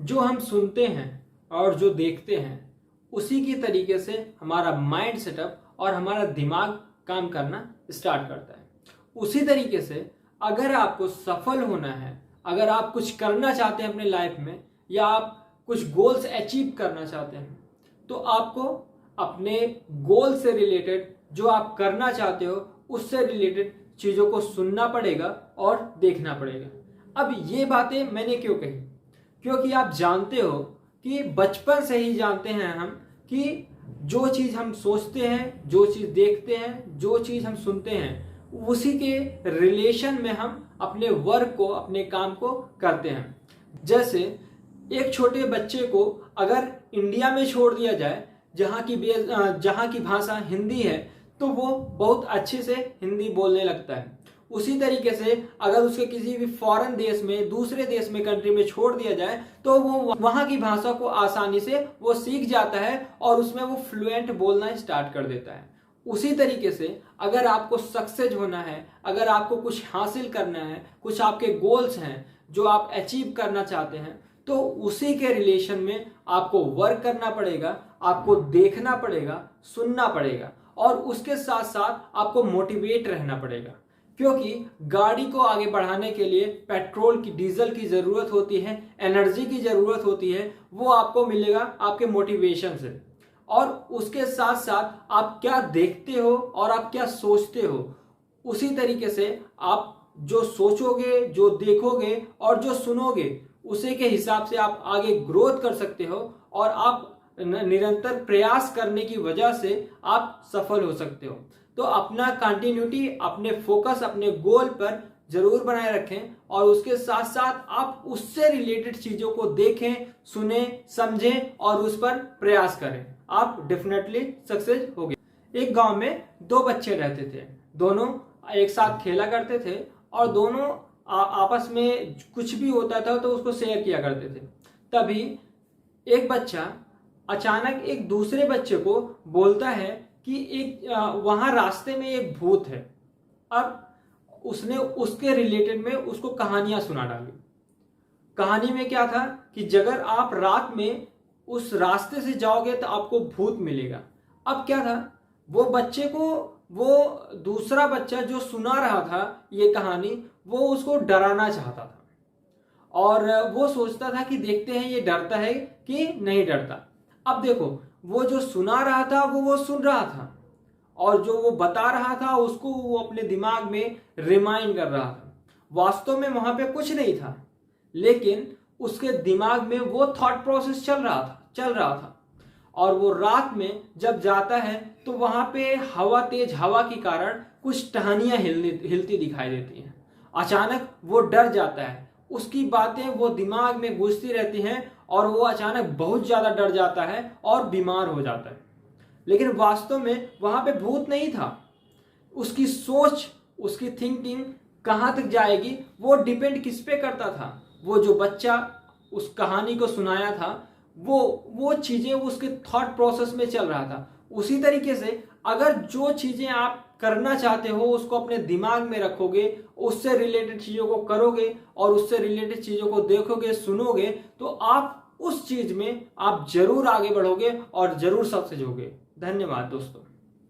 जो हम सुनते हैं और जो देखते हैं उसी की तरीके से हमारा माइंड सेटअप और हमारा दिमाग काम करना स्टार्ट करता है। उसी तरीके से अगर आपको सफल होना है, अगर आप कुछ करना चाहते हैं अपने लाइफ में, या आप कुछ गोल्स अचीव करना चाहते हैं, तो आपको अपने गोल से रिलेटेड, जो आप करना चाहते हो उससे रिलेटेड चीज़ों को सुनना पड़ेगा और देखना पड़ेगा। अब ये बातें मैंने क्यों कही? क्योंकि आप जानते हो कि बचपन से ही जानते हैं हम कि जो चीज़ हम सोचते हैं, जो चीज़ देखते हैं, जो चीज़ हम सुनते हैं, उसी के रिलेशन में हम अपने वर्क को, अपने काम को करते हैं। जैसे एक छोटे बच्चे को अगर इंडिया में छोड़ दिया जाए, जहाँ की भाषा हिंदी है, तो वो बहुत अच्छे से हिंदी बोलने लगता है। उसी तरीके से अगर उसके किसी भी फॉरेन देश में, दूसरे देश में, कंट्री में छोड़ दिया जाए, तो वो वहाँ की भाषा को आसानी से वो सीख जाता है और उसमें वो फ्लुएंट बोलना स्टार्ट कर देता है। उसी तरीके से अगर आपको सक्सेस होना है, अगर आपको कुछ हासिल करना है, कुछ आपके गोल्स हैं जो आप अचीव करना चाहते हैं, तो उसी के रिलेशन में आपको वर्क करना पड़ेगा, आपको देखना पड़ेगा, सुनना पड़ेगा, और उसके साथ साथ आपको मोटिवेट रहना पड़ेगा। क्योंकि गाड़ी को आगे बढ़ाने के लिए पेट्रोल की, डीजल की ज़रूरत होती है, एनर्जी की ज़रूरत होती है। वो आपको मिलेगा आपके मोटिवेशन से, और उसके साथ साथ आप क्या देखते हो और आप क्या सोचते हो, उसी तरीके से आप जो सोचोगे, जो देखोगे और जो सुनोगे, उसी के हिसाब से आप आगे ग्रोथ कर सकते हो, और आप निरंतर प्रयास करने की वजह से आप सफल हो सकते हो। तो अपना कंटिन्यूटी, अपने फोकस, अपने गोल पर जरूर बनाए रखें, और उसके साथ साथ आप उससे रिलेटेड चीजों को देखें, सुने, समझें और उस पर प्रयास करें। आप डेफिनेटली सक्सेस होगे। एक गांव में दो बच्चे रहते थे, दोनों एक साथ खेला करते थे और दोनों आपस में कुछ भी होता था तो उसको शेयर किया करते थे। तभी एक बच्चा अचानक एक दूसरे बच्चे को बोलता है कि वहां रास्ते में एक भूत है। अब उसने उसके रिलेटेड में उसको कहानियां सुना डाली। कहानी में क्या था कि अगर आप रात में उस रास्ते से जाओगे तो आपको भूत मिलेगा। अब क्या था, वो बच्चे को, वो दूसरा बच्चा जो सुना रहा था ये कहानी, वो उसको डराना चाहता था, और वो सोचता था कि देखते हैं ये डरता है कि नहीं डरता। अब देखो, वो जो सुना रहा था वो सुन रहा था, और जो वो बता रहा था उसको वो अपने दिमाग में रिमाइंड कर रहा था। वास्तव में वहां पे कुछ नहीं था, लेकिन उसके दिमाग में वो थॉट प्रोसेस चल रहा था। और वो रात में जब जाता है तो वहां पे हवा, तेज हवा के कारण कुछ टहनियां हिलती दिखाई देती हैं। अचानक वो डर जाता है, उसकी बातें वो दिमाग में गूंजती रहती हैं, और वो अचानक बहुत ज्यादा डर जाता है और बीमार हो जाता है। लेकिन वास्तव में वहां पे भूत नहीं था। उसकी सोच, उसकी थिंकिंग कहां तक जाएगी वो डिपेंड किस पे करता था। वो जो बच्चा उस कहानी को सुनाया था, वो चीजें उसके थॉट प्रोसेस में चल रहा था। उसी तरीके से अगर जो चीजें आप करना चाहते हो उसको अपने दिमाग में रखोगे, उससे रिलेटेड चीजों को करोगे और उससे रिलेटेड चीजों को देखोगे, सुनोगे, तो आप उस चीज में आप जरूर आगे बढ़ोगे और जरूर सक्सेस होगे। धन्यवाद दोस्तों।